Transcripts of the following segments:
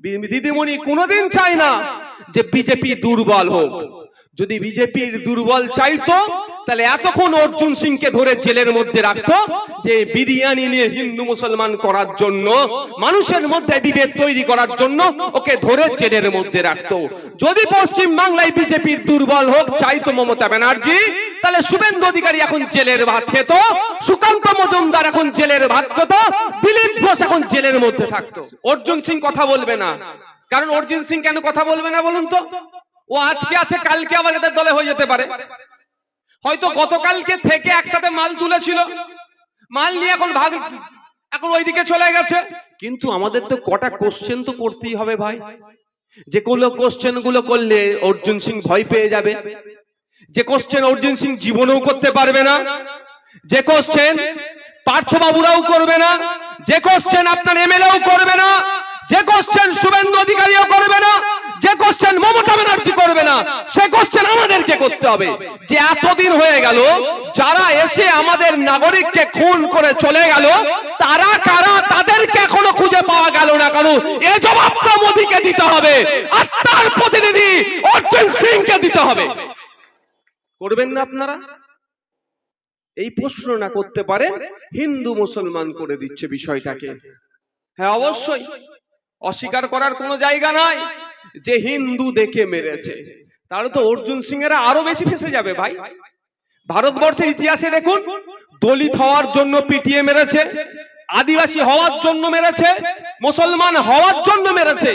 দিদিমণি কোনোদিন চায় না যে বিজেপি দুর্বল হোক। যদি বিজেপির দুর্বল চাইতো তাহলে এতক্ষণ অর্জুন সিংকে ধরে জেলের মধ্যে রাখতো, যে বিরিয়ানি নিয়ে হিন্দু মুসলমান করার জন্য, মানুষের মধ্যে বিভেদ তৈরি করার জন্য ওকে ধরে জেলের মধ্যে রাখতো। যদি পশ্চিম বাংলায় বিজেপির দুর্বল হোক চাইতো মমতা ব্যানার্জি, তাহলে শুভেন্দু অধিকারী এখন জেলের ভাত খেত, সুকান্ত মজুমদার এখন জেলের ভাত খেত, দিলীপ ঘোষ এখন জেলের মধ্যে থাকতো। অর্জুন সিং কথা বলবে না, কারণ অর্জুন সিং কেন কথা বলবে না বলুন তো? ও আজকে আছে, কালকে আবার এদের দলে হয়ে যেতে পারে। হয়তো গতকালকে থেকে একসাথে মাল তুলেছিল, মাল নিয়ে এখন ওইদিকে চলে গেছে। কিন্তু আমাদের তো কটা কোশ্চেন তো করতেই হবে ভাই, যে কোন কোশ্চেন গুলো করলে অর্জুন সিং ভয় পেয়ে যাবে, যে কোশ্চেন অর্জুন সিং জীবনেও করতে পারবে না, যে কোশ্চেন পার্থবাবুরাও করবে না, যে কোশ্চেন আপনার এমএলএও করবে না, যে কোশ্চেন শুভেন্দু অধিকারীও করবে না, যে কোশ্চেন মমতা ব্যানার্জি করবে না, সে কোশ্চেন আমাদেরকে করতে হবে। যে এতদিন হয়ে গেল যারা এসে আমাদের নাগরিককে খুন করে চলে গেল, তারা কারা তাদেরকে এখনো খুঁজে পাওয়া গেল না কেন? এই জবাবটা মোদিকে দিতে হবে, আর তার প্রতিনিধি অর্জুন সিংকে দিতে হবে। করবেন না আপনারা? এই প্রশ্ন না করতে পারেন, হিন্দু মুসলমান করে দিচ্ছে বিষয়টাকে। হ্যাঁ, অবশ্যই অস্বীকার করার কোনো জায়গা নাই যে হিন্দু দেখে মেরেছে, তাহলে তো অর্জুন সিং এরা আরো বেশি ফেসে যাবে ভাই। ভারতবর্ষের ইতিহাসে দেখুন, দলিত হওয়ার জন্য পিটিয়ে মেরেছে, আদিবাসী হওয়ার জন্য মেরেছে, মুসলমান হওয়ার জন্য মেরেছে,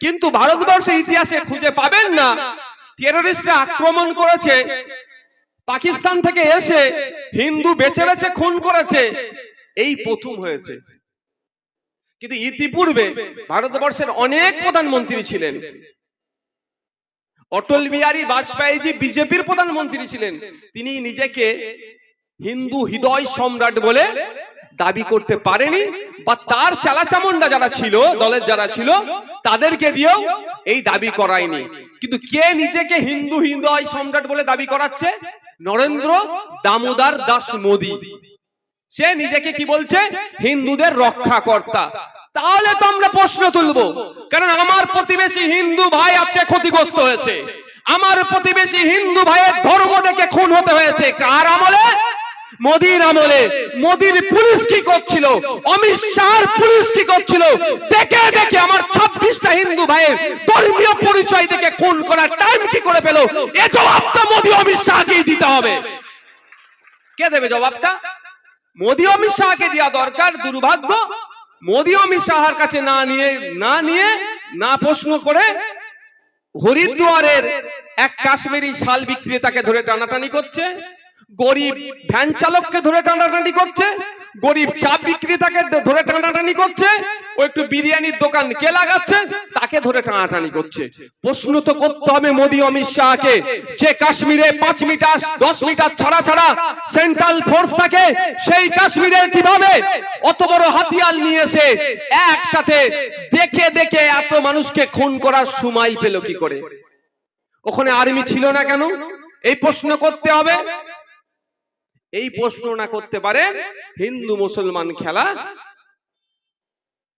কিন্তু ভারতবর্ষের ইতিহাসে খুঁজে পাবেন না টেররিস্টরা আক্রমণ করেছে, পাকিস্তান থেকে এসে হিন্দু বেছে বেছে খুন করেছে, এই প্রথম হয়েছে। কিন্তু ইতিপূর্বে ভারতবর্ষের অনেক প্রধানমন্ত্রী ছিলেন। অটল বিহারী বাজপেয়ীজি বিজেপির প্রধানমন্ত্রী ছিলেন, তিনি নিজেকে হিন্দু হৃদয় সম্রাট বলে দাবি করতে পারেনি, বা তার চালাচামুন্ডা যারা ছিল, দলের যারা ছিল, তাদেরকে দিয়েও এই দাবি করায়নি। কিন্তু কে নিজেকে হিন্দু হৃদয় সম্রাট বলে দাবি করাচ্ছে? নরেন্দ্র দামোদর দাস মোদী। সে নিজেকে কি বলছে? হিন্দুদের রক্ষাকর্তা। তাহলে তো আমরা প্রশ্ন তুলবো, কারণ আমার প্রতিবেশী হিন্দু ভাই আজকে ক্ষতিগ্রস্ত হয়েছে, আমার প্রতিবেশী হিন্দু ভাইয়ের ধর্ম দেখে খুন হতে হয়েছে। কার আমলে? মোদির আমলে। মোদির পুলিশ কি করছিল? অমিত শাহর পুলিশ কি করছিল? দেখে দেখে আমার 26টা হিন্দু ভাইয়ের ধর্মীয় পরিচয় দেখে খুন করার টাইম কি করে পেল? এই জবাবটা মোদি অমিত শাহকেই দিতে হবে। কে দেবে জবাবটা? মোদি অমিত শাহকে দেওয়া দরকার। দুর্ভাগ্য, মোদি অমিত শাহর কাছে না প্রশ্ন করে হরিদ্বারের এক কাশ্মীরি শাল বিক্রেতাকে ধরে টানাটানি করছে, গরিব ভ্যান চালককে ধরে টানাটানি করছে, গরিব চা বিক্রেতাকে ধরে টানাটানি করছে, ও একটু বিরিয়ানির দোকান কে লাগাচ্ছে তাকে ধরে টানাটানি করছে। প্রশ্ন তো করতে হবে মোদি অমিত শাহকে, যে কাশ্মীরে 5 মিটার 10 মিটার ছাড়া ছাড়া সেন্ট্রাল ফোর্স থাকে, সেই কাশ্মীরে কিভাবে অত বড় হাতিয়ার নিয়ে এসে একসাথে দেখে দেখে এত মানুষকে খুন করার সময় পেল কি করে? ওখানে আর্মি ছিল না কেন? এই প্রশ্ন করতে হবে। এই প্রশ্ন না করতে পারেন, হিন্দু মুসলমান খেলা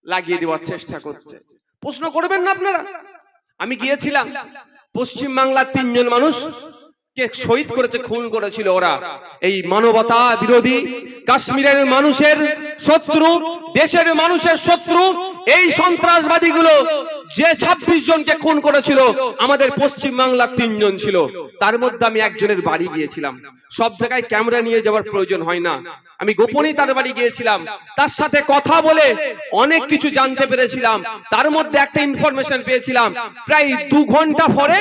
লাগিয়ে দেওয়ার চেষ্টা করছে। প্রশ্ন করবেন না আপনারা? আমি গিয়েছিলাম, পশ্চিম বাংলার 3 জন মানুষ কে শহীদ করেছে, খুন করেছিল ওরা। এই মানবতা বিরোধী, কাশ্মীরের মানুষের শত্রু, দেশের মানুষের শত্রু এই সন্ত্রাসবাদীগুলো যে 26 জনকে খুন করেছিল, আমাদের পশ্চিম বাংলার 3 জন ছিল। তার মধ্যে আমি একজনের বাড়ি গিয়েছিলাম। সব জায়গায় ক্যামেরা নিয়ে যাওয়ার প্রয়োজন হয় না, আমি গোপনেই তার বাড়ি গিয়েছিলাম। তার সাথে কথা বলে অনেক কিছু জানতে পেরেছিলাম। তার মধ্যে একটা ইনফরমেশন পেয়েছিলাম, প্রায় 2 ঘন্টা পরে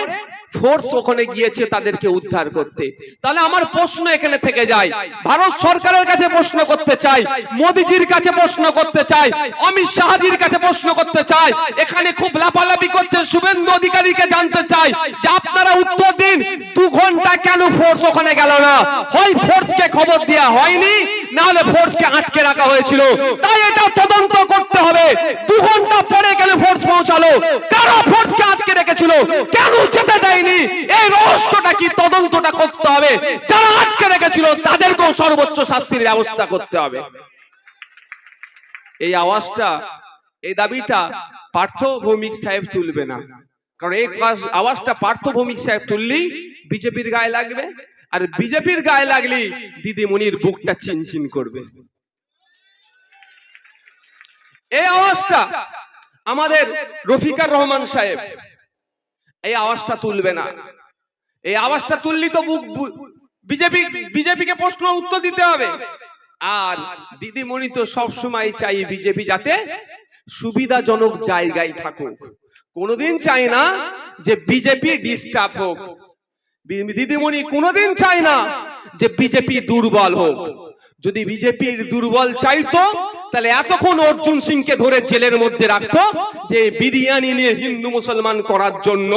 ফোর্স ওখানে গিয়েছে তাদেরকে উদ্ধার করতে। তাহলে আমার প্রশ্ন এখানে থেকে যায়, ভারত সরকারের কাছে প্রশ্ন করতে চাই, মোদিজির কাছে প্রশ্ন করতে চাই, অমিত শাহজির কাছে প্রশ্ন করতে চাই। এখানে খুব লাফালাফি করছে শুভেন্দু অধিকারীকে জানতে চাই যে আপনারা উত্তর দিন, 2 ঘন্টা কেন ফোর্স ওখানে গেল না? হয় ফোর্সকে খবর দেওয়া হয়নি, না হলে ফোর্সকে আটকে রাখা হয়েছিল। তাই এটা তদন্ত করতে হবে। 2 ঘন্টা পরে কেন ফোর্স পৌঁছালো? কারা ফোর্সকে আটকে রেখেছিল? কেন যেতে দেয়নি? এই রহস্যটা কি তদন্তটা করতে হবে। যারা আটকে রেখেছিল তাদেরকেও সর্বোচ্চ শাস্তির ব্যবস্থা করতে হবে। এই আওয়াজটা, এই দাবিটা পার্থ ভৌমিক সাহেব তুলবে না, কারণ এই আওয়াজটা পার্থ ভৌমিক সাহেব তুললেই বিজেপির গায়ে লাগবে, আর বিজেপির গায়ে লাগলেই দিদিমণির বুকটা চিনচিন করবে। এই আওয়াজটা আমাদের রফিকার রহমান সাহেব এই আওয়াজটা তুলবে না। এই আওয়াজটা তুললি তো বিজেপিকে প্রশ্ন উত্তর দিতে হবে। আর দিদিমণি তো সবসময় চাই বিজেপি যাতে সুবিধাজনক জায়গায় থাকুক, কোনোদিন চায় না যে বিজেপি ডিস্টার্ব হোক। দিদিমণি কোনোদিন চায় না যে বিজেপি দুর্বল হোক। যদি বিজেপির দুর্বল চাইতো তাহলে এতক্ষণ অর্জুন সিংকে ধরে জেলের মধ্যে রাখতো, যে বিরিয়ানি নিয়ে হিন্দু মুসলমান করার জন্য,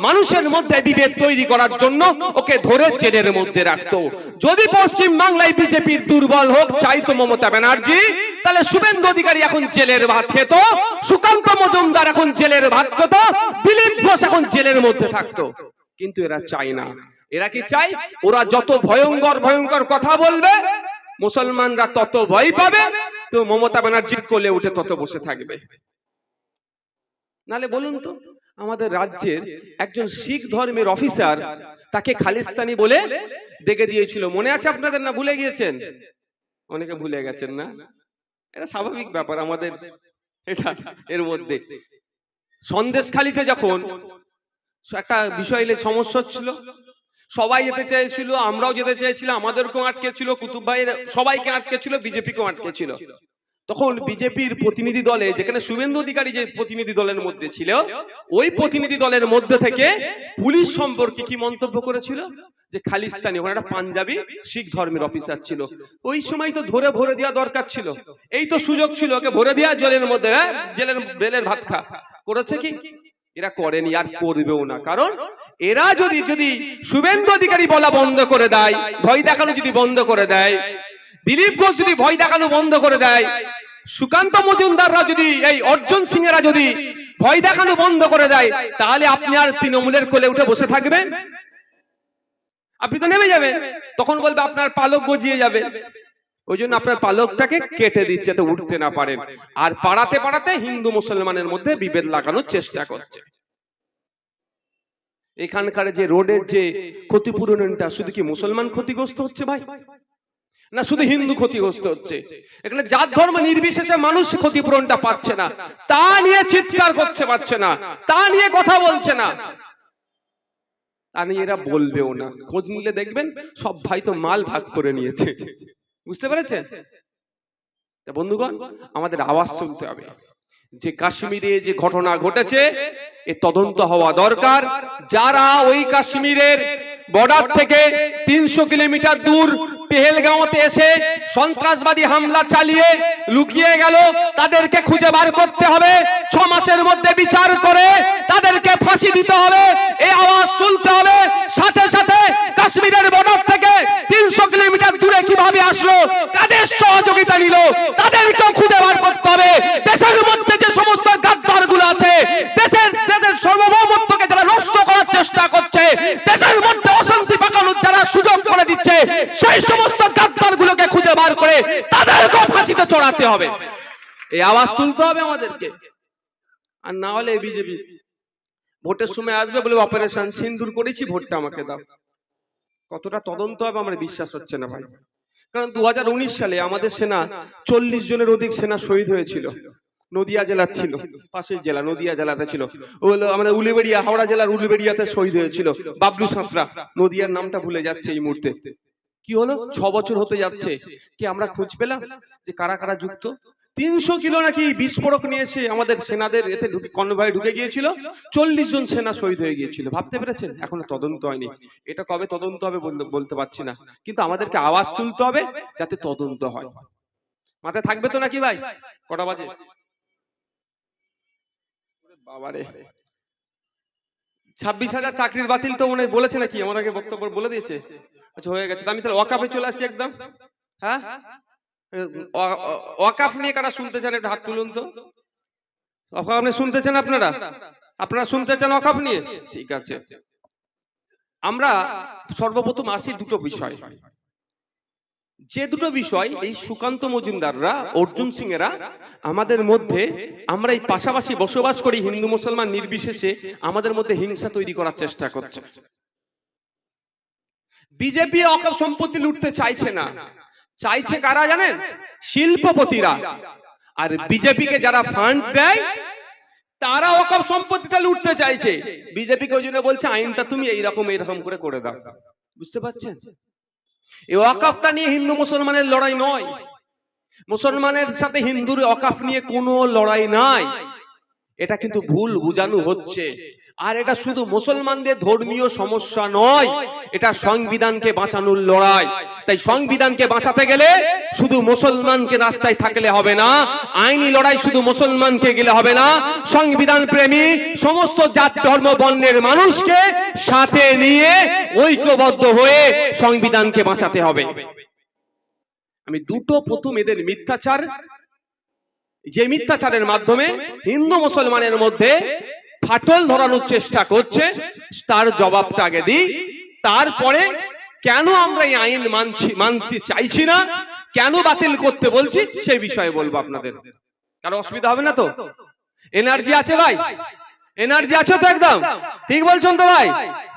মানুষের মধ্যে বিভেদ তৈরি করার জন্য ওকে ধরে জেলের মধ্যে রাখতো। যদি পশ্চিম বাংলায় বিজেপির দুর্বল হোক চাইতো মমতা ব্যানার্জি, তাহলে শুভেন্দু অধিকারী এখন জেলের ভাত খেত, সুকান্ত মজুমদার এখন জেলের ভাত খেত, দিলীপ ঘোষ এখন জেলের মধ্যে থাকতো। কিন্তু এরা চায় না। এরা কি চায়? ওরা যত ভয়ঙ্কর ভয়ঙ্কর কথা বলবে মুসলমানরা তত ভয় পাবে, তো মমতা ব্যানার্জির কোলে উঠে তত বসে থাকবে। নালে বলুন তো, আমাদের রাজ্যের একজন শিখ ধর্মের অফিসার তাকে খালিস্তানি বলে দেখে দিয়েছিল, মনে আছে আপনাদের? না ভুলে গিয়েছেন? অনেকে ভুলে গেছেন না? এটা স্বাভাবিক ব্যাপার আমাদের, এটা এর মধ্যে। সন্দেশখালীতে যখন একটা বিষয় সমস্যা ছিল, সবাই যেতে চেয়েছিল, আমরাও যেতে চেয়েছিলাম, আমাদেরকেও আটকে ছিল, কুতুব ভাইয়ের সবাইকে আটকে ছিল, বিজেপিকেও আটকে ছিল। তখন বিজেপির প্রতিনিধি দলে, যেখানে শুভেন্দু অধিকারী যে প্রতিনিধি দলের মধ্যে ছিল, ওই প্রতিনিধি দলের মধ্যে থেকে পুলিশ সম্পর্কে কি মন্তব্য করেছিল, যে খালিস্তানি, ওখানে একটা পাঞ্জাবি শিখ ধর্মের অফিসার ছিল। ওই সময় তো ধরে ভরে দেওয়া দরকার ছিল, এই তো সুযোগ ছিল ওকে ভরে দেওয়া জেলের মধ্যে, জেলের বেলের ভাত খা। করেছে কি? এরা করেনি, আর করবেও না। কারণ এরা যদি শুভেন্দু অধিকারী বলা বন্ধ করে দেয়, ভয় দেখানো যদি বন্ধ করে দেয়, দিলীপ ঘোষ যদি ভয় দেখানো বন্ধ করে দেয়, সুকান্ত মজুমদাররা যদি, এই অর্জুন সিং এরা যদি ভয় দেখানো বন্ধ করে দেয়, তাহলে আপনি আর তৃণমূলের কোলে উঠে বসে থাকবেন? আপনি তো নেমে যাবেন। তখন বলবে আপনার পালক গজিয়ে যাবে। ওই জন্য আপনার পালকটাকে কেটে দিচ্ছে তো উঠতে না পারেন। আর পাড়াতে পাড়াতে হিন্দু মুসলমানের মধ্যে বিভেদ লাগানোর চেষ্টা করছে। এখানকার যে রোডের যে ক্ষতিপূরণটা, শুধু কি মুসলমান ক্ষতিগ্রস্ত হচ্ছে ভাই, না শুধু হিন্দু ক্ষতিগ্রস্ত হচ্ছে? এখানে জাত ধর্ম নির্বিশেষে মানুষ ক্ষতিপূরণটা পাচ্ছে না, তা নিয়ে চিৎকার করতে পারছে না, তা নিয়ে কথা বলছে না, তা নিয়ে এরা বলবেও না। খোঁজ নিলে দেখবেন সব ভাই তো মাল ভাগ করে নিয়েছে। বুঝতে পেরেছেন? বন্ধুগণ, আমাদের আওয়াজ তুলতে হবে। যে কাশ্মীরে যে ঘটনা ঘটেছে এ তদন্ত হওয়া দরকার। যারা ওই কাশ্মীরের বর্ডার থেকে 300 কিলোমিটার দূর পেহেলগাঁওতে এসে সন্ত্রাসবাদী হামলা চালিয়ে লুকিয়ে গেল, তাদেরকে খুঁজে বার করতে হবে। 6 মাসের মধ্যে বিচার করে তাদেরকে ফাঁসি দিতে হবে। এই আওয়াজ তুলতে হবে। সাথে সাথে কাশ্মীরের বর্ডার থেকে 300 কিলোমিটার দূরে কিভাবে আসলো, কাদের সহযোগিতা নিল, তাদেরকেও খুঁজে বার করতে হবে। দেশের মধ্যে যে সমস্ত গাদ্দারগুলো আছে, দেশের সার্বভৌমত্বকে যারা নষ্ট করার চেষ্টা করছে, দেশের মধ্যে অশান্তি পাকানোর যারা সুযোগ করে দিচ্ছে, সেই সমস্ত গাদ্দারগুলোকে খুঁজে বার করে তাদেরকেও ফাঁসিতে চড়াতে হবে। এই আওয়াজ তুলতে হবে আমাদেরকে। আর না হলে বিজেপি ভোটের সময় আসবে বলে অপারেশন সিন্দুর করেছি, ভোটটা আমাকে দাও। কতটা তদন্ত হবে আমার বিশ্বাস হচ্ছে না ভাই। কারণ 2019 সালে আমাদের সেনা 40 জনের অধিক সেনা শহীদ হয়েছিল। নদিয়া জেলার ছিল, পাশের জেলা নদিয়া জেলাতে ছিল। আমাদের উলুবেড়িয়া, হাওড়া জেলার উলুবেড়িয়াতে শহীদ হয়েছিল বাবলু সাঁতরা। নদিয়ার নামটা ভুলে যাচ্ছে এই মুহূর্তে। কি হলো? 6 বছর হতে যাচ্ছে, কি আমরা খোঁজ পেলাম যে কারা কারা যুক্ত? 300 কিলো নাকি বিস্ফোরক নিয়ে এসে আমাদের সেনাদের এতে কনভয়ে ঢুকে গিয়েছিল, 40 জন সেনা শহীদ হয়ে গিয়েছিল। ভাবতে পেরেছেন? এখনো তদন্ত হয়নি। এটা কবে তদন্ত হবে বলতে পারছি না, কিন্তু আমাদেরকে আওয়াজ তুলতে হবে যাতে তদন্ত হয়। মাথায় থাকবে তো নাকি ভাই? কটা বাজে বাবারে? 26,000 চাকরির বাতিল তো মনে বলেছে নাকি? আমাকে বক্তব্য বলে দিয়েছে। আচ্ছা হয়ে গেছে, আমি তাহলে ওয়াকাফে চলে আসি একদম। হ্যাঁ, ওয়াকাফ নিয়ে কারা শুনতে চান একটা হাত তুলুন তো। ওয়াকাফ নিয়ে শুনতে চান আপনারা শুনতে চান ওয়াকাফ নিয়ে? ঠিক আছে। আমরা সর্বপ্রথম আসি দুটো বিষয়। যে দুটো বিষয় এই সুকান্ত মজুমদাররা, অর্জুন সিং এরা আমাদের মধ্যে, আমরা এই পাশাপাশি বসবাস করি হিন্দু মুসলমান নির্বিশেষে, আমাদের মধ্যে হিংসা তৈরি করার চেষ্টা করছে। বিজেপি অকাপ সম্পত্তি লুটতে চাইছে না, চাইছে কারা জানেন? শিল্পপতিরা। আর বিজেপিকে যারা ফান্ড দেয় তারা অকাপ সম্পত্তিটা লুটতে চাইছে। বিজেপিকে ওই জন্য বলছে আইনটা তুমি এইরকম করে করে দাও। বুঝতে পারছেন? এই ওয়াকাফটা নিয়ে হিন্দু মুসলমানের লড়াই নয়, মুসলমানের সাথে হিন্দুর ওয়াকাফ নিয়ে কোনো লড়াই নাই। এটা কিন্তু ভুল বুঝানো হচ্ছে। আর এটা শুধু মুসলমানদের ধর্মীয় সমস্যা নয়, এটা সংবিধানকে বাঁচানোর লড়াই। তাই সংবিধানকে বাঁচাতে গেলে শুধু মুসলমানকে রাস্তায় থাকলে হবে না, আইনি লড়াই শুধু মুসলমানকে গেলে হবে না, সংবিধান প্রেমী সমস্ত জাতি ধর্ম বর্ণের মানুষকে সাথে নিয়ে ঐক্যবদ্ধ হয়ে সংবিধানকে বাঁচাতে হবে। আমি দুটো, প্রথম এদের মিথ্যাচার, যে মিথ্যাচারের মাধ্যমে হিন্দু মুসলমানের মধ্যে ফাটল ধরানোর চেষ্টা করছে তার জবাবটা আগে দিই। তারপরে কেন আমরা এই আইন মানতে চাইছি না, কেন বাতিল করতে বলছি সেই বিষয়ে বলবো আপনাদের। কারো অসুবিধা হবে না তো? এনার্জি আছে ভাই? এনার্জি আছে তো? একদম ঠিক বলছেন তো ভাই?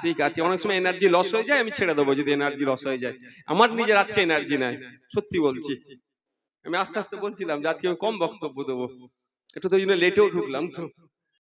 ঠিক আছে। অনেক সময় এনার্জি লস হয়ে যায়, আমি ছেড়ে দেবো যদি এনার্জি লস হয়ে যায়। আমার নিজের আজকে এনার্জি নাই, সত্যি বলছি। আমি আস্তে আস্তে বলছিলাম যে আজকে আমি কম বক্তব্য দেবো, একটু তো লেটেও ঢুকলাম তো।